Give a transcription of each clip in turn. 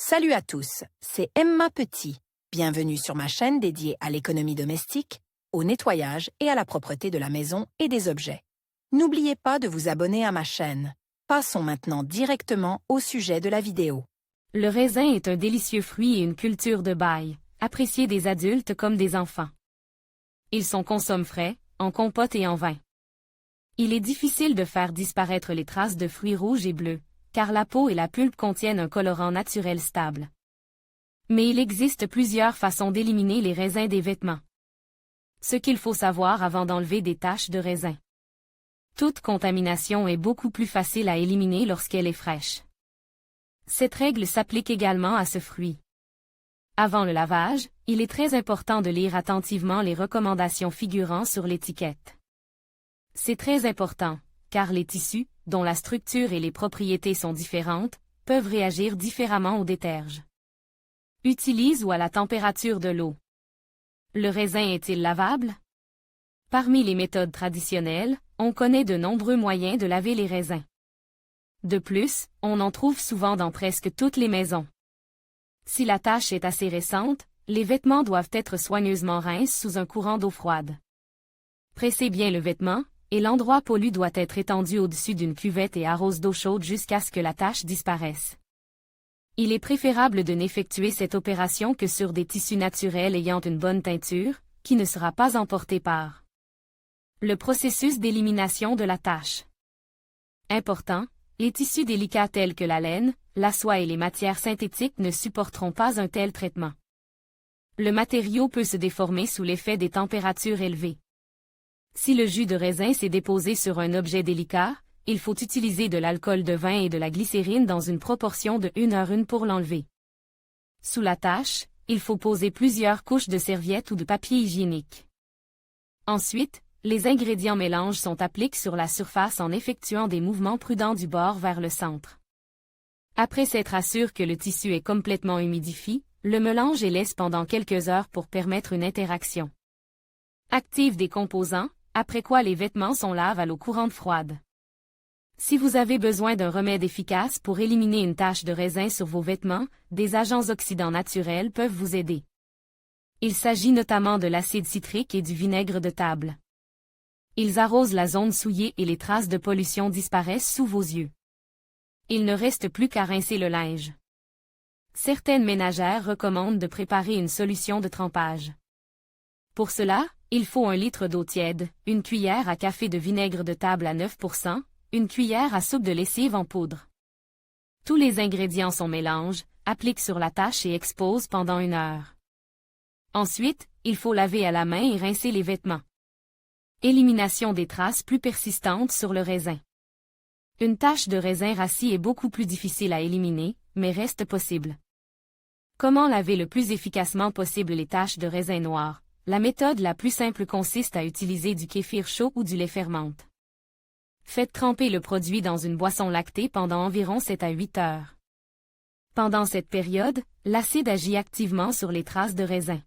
Salut à tous, c'est Emma Petit. Bienvenue sur ma chaîne dédiée à l'économie domestique, au nettoyage et à la propreté de la maison et des objets. N'oubliez pas de vous abonner à ma chaîne. Passons maintenant directement au sujet de la vidéo. Le raisin est un délicieux fruit et une culture de bail, apprécié des adultes comme des enfants. Ils sont consommés frais, en compote et en vin. Il est difficile de faire disparaître les traces de fruits rouges et bleus, car la peau et la pulpe contiennent un colorant naturel stable. Mais il existe plusieurs façons d'éliminer les raisins des vêtements. Ce qu'il faut savoir avant d'enlever des taches de raisin. Toute contamination est beaucoup plus facile à éliminer lorsqu'elle est fraîche. Cette règle s'applique également à ce fruit. Avant le lavage, il est très important de lire attentivement les recommandations figurant sur l'étiquette. C'est très important, car les tissus, dont la structure et les propriétés sont différentes, peuvent réagir différemment au déterge. Utilise ou à la température de l'eau. Le raisin est-il lavable? Parmi les méthodes traditionnelles, on connaît de nombreux moyens de laver les raisins. De plus, on en trouve souvent dans presque toutes les maisons. Si la tache est assez récente, les vêtements doivent être soigneusement rincés sous un courant d'eau froide. Pressez bien le vêtement, et l'endroit pollu doit être étendu au-dessus d'une cuvette et arrose d'eau chaude jusqu'à ce que la tache disparaisse. Il est préférable de n'effectuer cette opération que sur des tissus naturels ayant une bonne teinture, qui ne sera pas emporté par le processus d'élimination de la tache. Important, les tissus délicats tels que la laine, la soie et les matières synthétiques ne supporteront pas un tel traitement. Le matériau peut se déformer sous l'effet des températures élevées. Si le jus de raisin s'est déposé sur un objet délicat, il faut utiliser de l'alcool de vin et de la glycérine dans une proportion de 1:1 pour l'enlever. Sous la tache, il faut poser plusieurs couches de serviettes ou de papier hygiénique. Ensuite, les ingrédients mélanges sont appliqués sur la surface en effectuant des mouvements prudents du bord vers le centre. Après s'être assuré que le tissu est complètement humidifié, le mélange est laissé pendant quelques heures pour permettre une interaction active des composants, après quoi les vêtements sont lavés à l'eau courante froide. Si vous avez besoin d'un remède efficace pour éliminer une tache de raisin sur vos vêtements, des agents oxydants naturels peuvent vous aider. Il s'agit notamment de l'acide citrique et du vinaigre de table. Ils arrosent la zone souillée et les traces de pollution disparaissent sous vos yeux. Il ne reste plus qu'à rincer le linge. Certaines ménagères recommandent de préparer une solution de trempage. Pour cela, il faut 1 litre d'eau tiède, une cuillère à café de vinaigre de table à 9%, une cuillère à soupe de lessive en poudre. Tous les ingrédients sont mélangés, appliquent sur la tache et exposent pendant 1 heure. Ensuite, il faut laver à la main et rincer les vêtements. Élimination des traces plus persistantes sur le raisin. Une tache de raisin rassis est beaucoup plus difficile à éliminer, mais reste possible. Comment laver le plus efficacement possible les taches de raisin noir? La méthode la plus simple consiste à utiliser du kéfir chaud ou du lait fermente. Faites tremper le produit dans une boisson lactée pendant environ 7 à 8 heures. Pendant cette période, l'acide agit activement sur les traces de raisin.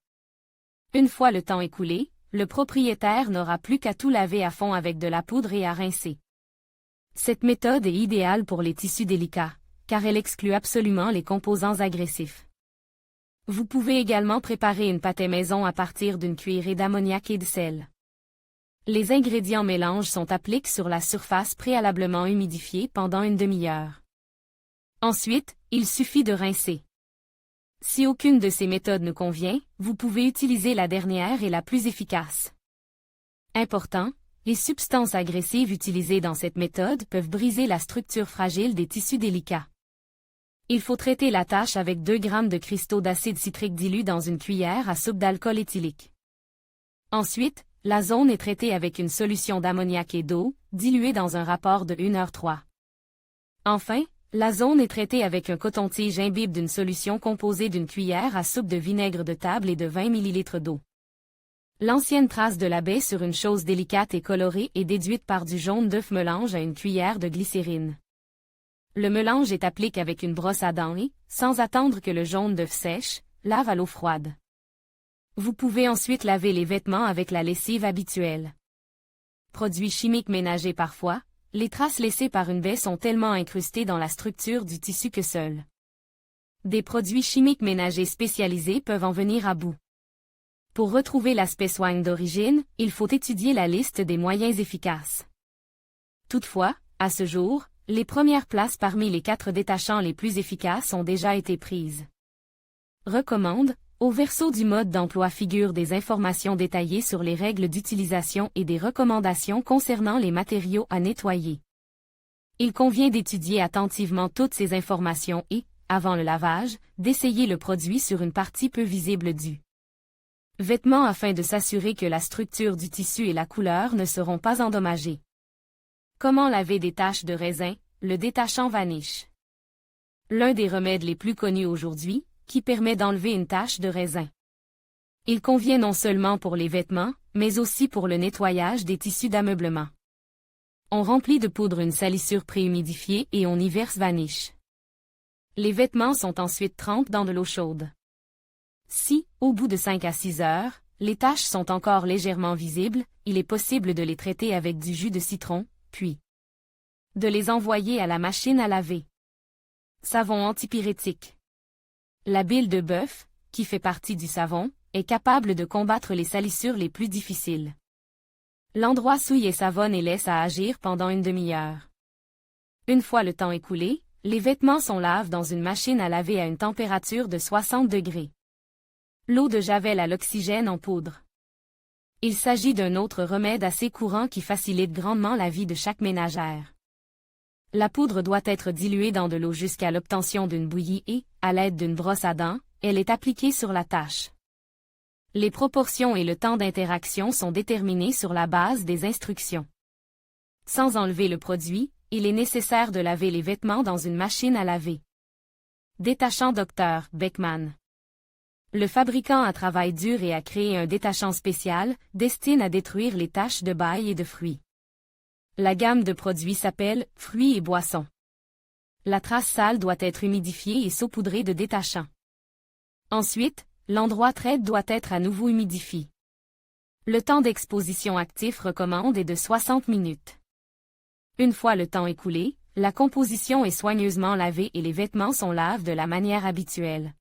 Une fois le temps écoulé, le propriétaire n'aura plus qu'à tout laver à fond avec de la poudre et à rincer. Cette méthode est idéale pour les tissus délicats, car elle exclut absolument les composants agressifs. Vous pouvez également préparer une pâtée maison à partir d'une cuillerée d'ammoniac et de sel. Les ingrédients mélanges sont appliqués sur la surface préalablement humidifiée pendant 1 demi-heure. Ensuite, il suffit de rincer. Si aucune de ces méthodes ne convient, vous pouvez utiliser la dernière et la plus efficace. Important, les substances agressives utilisées dans cette méthode peuvent briser la structure fragile des tissus délicats. Il faut traiter la tache avec 2 grammes de cristaux d'acide citrique dilués dans une cuillère à soupe d'alcool éthylique. Ensuite, la zone est traitée avec une solution d'ammoniac et d'eau, diluée dans un rapport de 1h3. Enfin, la zone est traitée avec un coton-tige imbibe d'une solution composée d'une cuillère à soupe de vinaigre de table et de 20 ml d'eau. L'ancienne trace de la baie sur une chose délicate et colorée est déduite par du jaune d'œuf mélange à une cuillère de glycérine. Le mélange est appliqué avec une brosse à dents et, sans attendre que le jaune d'œuf sèche, lave à l'eau froide. Vous pouvez ensuite laver les vêtements avec la lessive habituelle. Produits chimiques ménagers parfois, les traces laissées par une baie sont tellement incrustées dans la structure du tissu que seules Des produits chimiques ménagers spécialisés peuvent en venir à bout. Pour retrouver l'aspect soigne d'origine, il faut étudier la liste des moyens efficaces. Toutefois, à ce jour, les premières places parmi les 4 détachants les plus efficaces ont déjà été prises. Recommande, au verso du mode d'emploi figurent des informations détaillées sur les règles d'utilisation et des recommandations concernant les matériaux à nettoyer. Il convient d'étudier attentivement toutes ces informations et, avant le lavage, d'essayer le produit sur une partie peu visible du vêtement afin de s'assurer que la structure du tissu et la couleur ne seront pas endommagées. Comment laver des taches de raisin, le détachant Vanish. L'un des remèdes les plus connus aujourd'hui, qui permet d'enlever une tache de raisin. Il convient non seulement pour les vêtements, mais aussi pour le nettoyage des tissus d'ameublement. On remplit de poudre une salissure préhumidifiée et on y verse Vanish. Les vêtements sont ensuite trempés dans de l'eau chaude. Si, au bout de 5 à 6 heures, les taches sont encore légèrement visibles, il est possible de les traiter avec du jus de citron, puis de les envoyer à la machine à laver. Savon antipyrétique. La bile de bœuf, qui fait partie du savon, est capable de combattre les salissures les plus difficiles. L'endroit souille et savonne et laisse à agir pendant une demi-heure. Une fois le temps écoulé, les vêtements sont lavés dans une machine à laver à une température de 60 degrés. L'eau de javel à l'oxygène en poudre. Il s'agit d'un autre remède assez courant qui facilite grandement la vie de chaque ménagère. La poudre doit être diluée dans de l'eau jusqu'à l'obtention d'une bouillie et, à l'aide d'une brosse à dents, elle est appliquée sur la tache. Les proportions et le temps d'interaction sont déterminés sur la base des instructions. Sans enlever le produit, il est nécessaire de laver les vêtements dans une machine à laver. Détachant Dr. Beckman. Le fabricant a travaillé dur et a créé un détachant spécial, destiné à détruire les taches de baille et de fruits. La gamme de produits s'appelle « Fruits et boissons ». La trace sale doit être humidifiée et saupoudrée de détachant. Ensuite, l'endroit traite doit être à nouveau humidifié. Le temps d'exposition actif recommande est de 60 minutes. Une fois le temps écoulé, la composition est soigneusement lavée et les vêtements sont lavés de la manière habituelle.